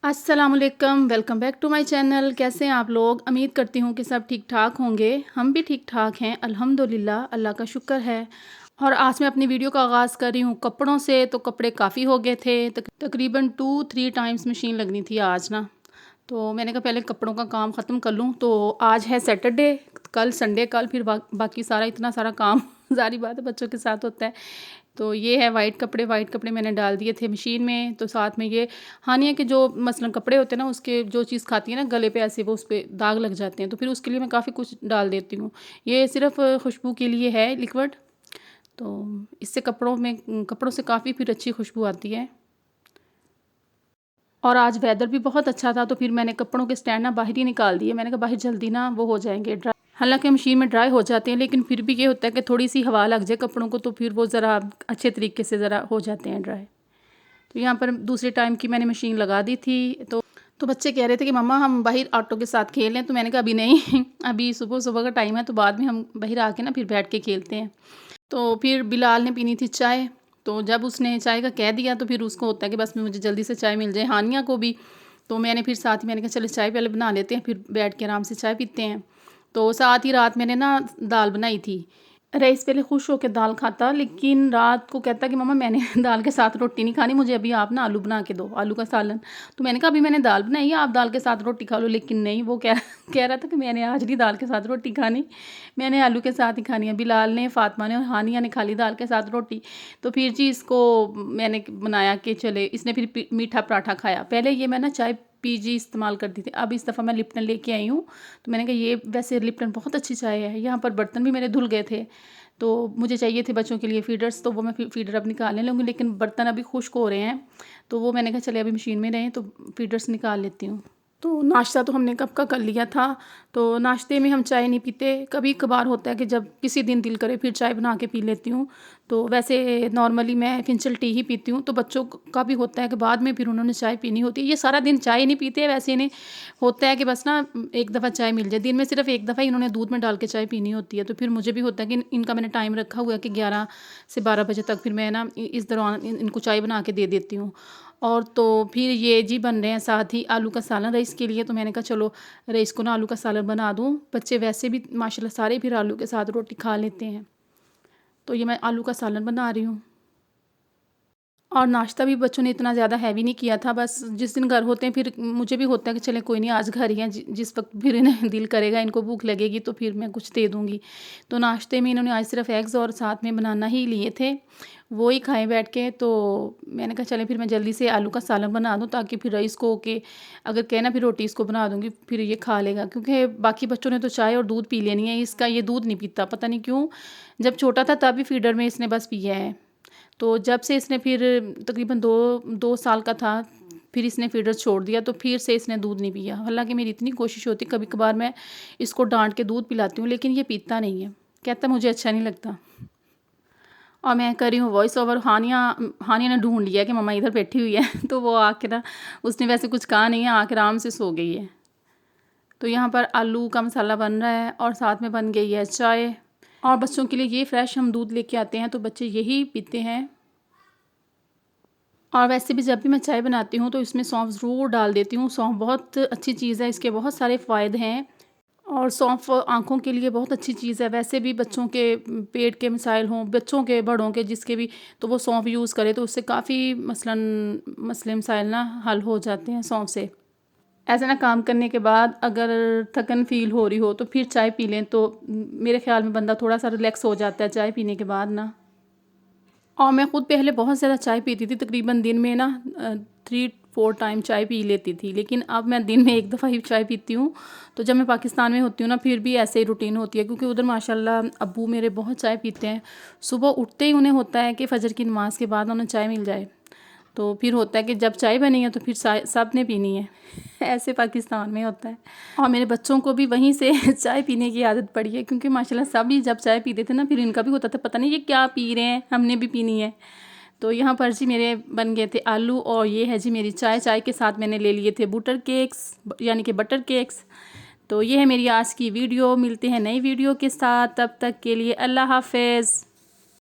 अस्सलामुअलैकुम, welcome back to my channel. कैसे हैं आप लोग? उम्मीद करती हूँ कि सब ठीक ठाक होंगे। हम भी ठीक ठाक हैं अल्हम्दुलिल्लाह, अल्लाह का शुक्र है। और आज मैं अपनी वीडियो का आगाज़ कर रही हूँ कपड़ों से। तो कपड़े काफ़ी हो गए थे, तकरीबन 2-3 टाइम्स मशीन लगनी थी आज ना। तो मैंने कहा पहले कपड़ों का काम ख़त्म कर लूँ। तो आज है सैटरडे, कल संडे, कल फिर बाकी सारा इतना सारा काम ज़ाहिर बात है बच्चों के साथ होता है। तो ये है वाइट कपड़े मैंने डाल दिए थे मशीन में। तो साथ में ये हानिया के जो मसलन कपड़े होते हैं ना, उसके जो चीज़ खाती है ना गले पे, ऐसे वो उस पर दाग लग जाते हैं। तो फिर उसके लिए मैं काफ़ी कुछ डाल देती हूँ। ये सिर्फ खुशबू के लिए है लिक्विड। तो इससे कपड़ों से काफ़ी फिर अच्छी खुशबू आती है। और आज वेदर भी बहुत अच्छा था, तो फिर मैंने कपड़ों के स्टैंड ना बाहर ही निकाल दिए। मैंने कहा बाहर जल्दी ना वो हो जाएंगे ड्राई। हालांकि मशीन में ड्राई हो जाते हैं, लेकिन फिर भी ये होता है कि थोड़ी सी हवा लग जाए कपड़ों को, तो फिर वो ज़रा अच्छे तरीके से ज़रा हो जाते हैं ड्राई। तो यहाँ पर दूसरे टाइम की मैंने मशीन लगा दी थी। तो बच्चे कह रहे थे कि मम्मा हम बाहर ऑटो के साथ खेल लें। तो मैंने कहा अभी नहीं अभी सुबह सुबह का टाइम है, तो बाद में हम बाहर आके ना फिर बैठ के खेलते हैं। तो फिर बिलाल ने पीनी थी चाय। तो जब उसने चाय का कह दिया तो फिर उसको होता है कि बस मुझे जल्दी से चाय मिल जाए, हानिया को भी। तो मैंने फिर साथ ही मैंने कहा चलो चाय पहले बना लेते हैं, फिर बैठ के आराम से चाय पीते हैं। तो साथ ही रात मैंने ना दाल बनाई थी। रईस पहले खुश होकर दाल खाता, लेकिन रात को कहता कि मम्मा मैंने दाल के साथ रोटी नहीं खानी, मुझे अभी आप ना आलू बना के दो, आलू का सालन। तो मैंने कहा अभी मैंने दाल बनाई है, आप दाल के साथ रोटी खा लो। लेकिन नहीं, वो कह रहा था कि मैंने आज नहीं दाल के साथ रोटी खानी, मैंने आलू के साथ ही खानी है। बिलाल ने, फातिमा ने और हानिया ने खा ली दाल के साथ रोटी। तो फिर जी इसको मैंने बनाया कि चले, इसने फिर मीठा पराठा खाया। पहले ये मैं ना चाय पीजी इस्तेमाल करती थी, अब इस दफ़ा मैं लिप्टन लेके आई हूँ। तो मैंने कहा ये वैसे लिप्टन बहुत अच्छी चाय है। यहाँ पर बर्तन भी मेरे धुल गए थे, तो मुझे चाहिए थे बच्चों के लिए फीडर्स, तो वो मैं फीडर अब निकालने लूँगी। लेकिन बर्तन अभी खुश्क हो रहे हैं, तो वो मैंने कहा चले अभी मशीन में रहें तो फीडर्स निकाल लेती हूँ। तो नाश्ता तो हमने कब का कर लिया था। तो नाश्ते में हम चाय नहीं पीते, कभी कभार होता है कि जब किसी दिन दिल करे फिर चाय बना के पी लेती हूँ। तो वैसे नॉर्मली मैं फिंचल टी ही पीती हूँ। तो बच्चों का भी होता है कि बाद में फिर उन्होंने चाय पीनी होती है। ये सारा दिन चाय नहीं पीते, वैसे इन्हें होता है कि बस ना एक दफ़ा चाय मिल जाए दिन में, सिर्फ एक दफ़ा ही इन्होंने दूध में डाल के चाय पीनी होती है। तो फिर मुझे भी होता है कि इनका मैंने टाइम रखा हुआ है कि 11 से 12 बजे तक फिर मैं ना इस दौरान इनको चाय बना के दे देती हूँ। और तो फिर ये जी बन रहे हैं साथ ही आलू का सालन रईस के लिए। तो मैंने कहा चलो रईस को ना आलू का सालन बना दूँ। बच्चे वैसे भी माशाल्लाह सारे फिर आलू के साथ रोटी खा लेते हैं। तो ये मैं आलू का सालन बना रही हूँ। और नाश्ता भी बच्चों ने इतना ज़्यादा हैवी नहीं किया था, बस जिस दिन घर होते हैं फिर मुझे भी होता है कि चले कोई नहीं आज घर ही हैं, जिस वक्त फिर इन्हें दिल करेगा, इनको भूख लगेगी तो फिर मैं कुछ दे दूँगी। तो नाश्ते में इन्होंने आज सिर्फ एग्स और साथ में बनाना ही लिए थे, वो ही खाए बैठ के। तो मैंने कहा चलें फिर मैं जल्दी से आलू का सालन बना दूँ, ताकि फिर रईस को के अगर कहना फिर रोटी इसको बना दूँगी फिर ये खा लेगा। क्योंकि बाकी बच्चों ने तो चाय और दूध पी लेनी है, इसका ये दूध नहीं पीता, पता नहीं क्यों। जब छोटा था तब भी फीडर में इसने बस पिया है। तो जब से इसने फिर तकरीबन 2 साल का था, फिर इसने फीडर छोड़ दिया, तो फिर से इसने दूध नहीं पिया। हालांकि मेरी इतनी कोशिश होती, कभी कभार मैं इसको डांट के दूध पिलाती हूँ, लेकिन ये पीता नहीं है, कहता मुझे अच्छा नहीं लगता। और मैं कर रही हूँ वॉइस ओवर। हानिया हानिया ने ढूंढ लिया कि मम्मा इधर बैठी हुई है तो वो आके ना, उसने वैसे कुछ कहा नहीं है, आके आराम से सो गई है। तो यहाँ पर आलू का मसाला बन रहा है और साथ में बन गई है चाय। और बच्चों के लिए ये फ्रेश हम दूध लेके आते हैं, तो बच्चे यही पीते हैं। और वैसे भी जब भी मैं चाय बनाती हूँ तो इसमें सौंफ ज़रूर डाल देती हूँ। सौंफ बहुत अच्छी चीज़ है, इसके बहुत सारे फ़ायदे हैं। और सौंफ आँखों के लिए बहुत अच्छी चीज़ है। वैसे भी बच्चों के पेट के मसाइल हों, बच्चों के बड़ों के जिसके भी, तो वो सौंफ यूज़ करे तो उससे काफ़ी मसले मसाइल ना हल हो जाते हैं सौंफ से। ऐसे ना काम करने के बाद अगर थकन फ़ील हो रही हो तो फिर चाय पी लें, तो मेरे ख़्याल में बंदा थोड़ा सा रिलैक्स हो जाता है चाय पीने के बाद ना। और मैं ख़ुद पहले बहुत ज़्यादा चाय पीती थी, तकरीबन दिन में ना 3-4 टाइम चाय पी लेती थी, लेकिन अब मैं दिन में एक दफ़ा ही चाय पीती हूँ। तो जब मैं पाकिस्तान में होती हूँ ना फिर भी ऐसे ही रूटीन होती है, क्योंकि उधर माशाल्लाह अब्बू मेरे बहुत चाय पीते हैं। सुबह उठते ही उन्हें होता है कि फ़जर की नमाज़ के बाद उन्हें चाय मिल जाए। तो फिर होता है कि जब चाय बनी है तो फिर सब ने पीनी है ऐसे पाकिस्तान में होता है। और मेरे बच्चों को भी वहीं से चाय पीने की आदत पड़ी है, क्योंकि माशाल्लाह सभी जब चाय पीते थे ना फिर इनका भी होता था पता नहीं ये क्या पी रहे हैं, हमने भी पीनी है। तो यहाँ पर जी मेरे बन गए थे आलू, और ये है जी मेरी चाय। चाय के साथ मैंने ले लिए थे बटर केक्स, यानी कि बटर केक्स। तो ये है मेरी आज की वीडियो। मिलते हैं नई वीडियो के साथ, तब तक के लिए अल्लाह हाफ़िज़।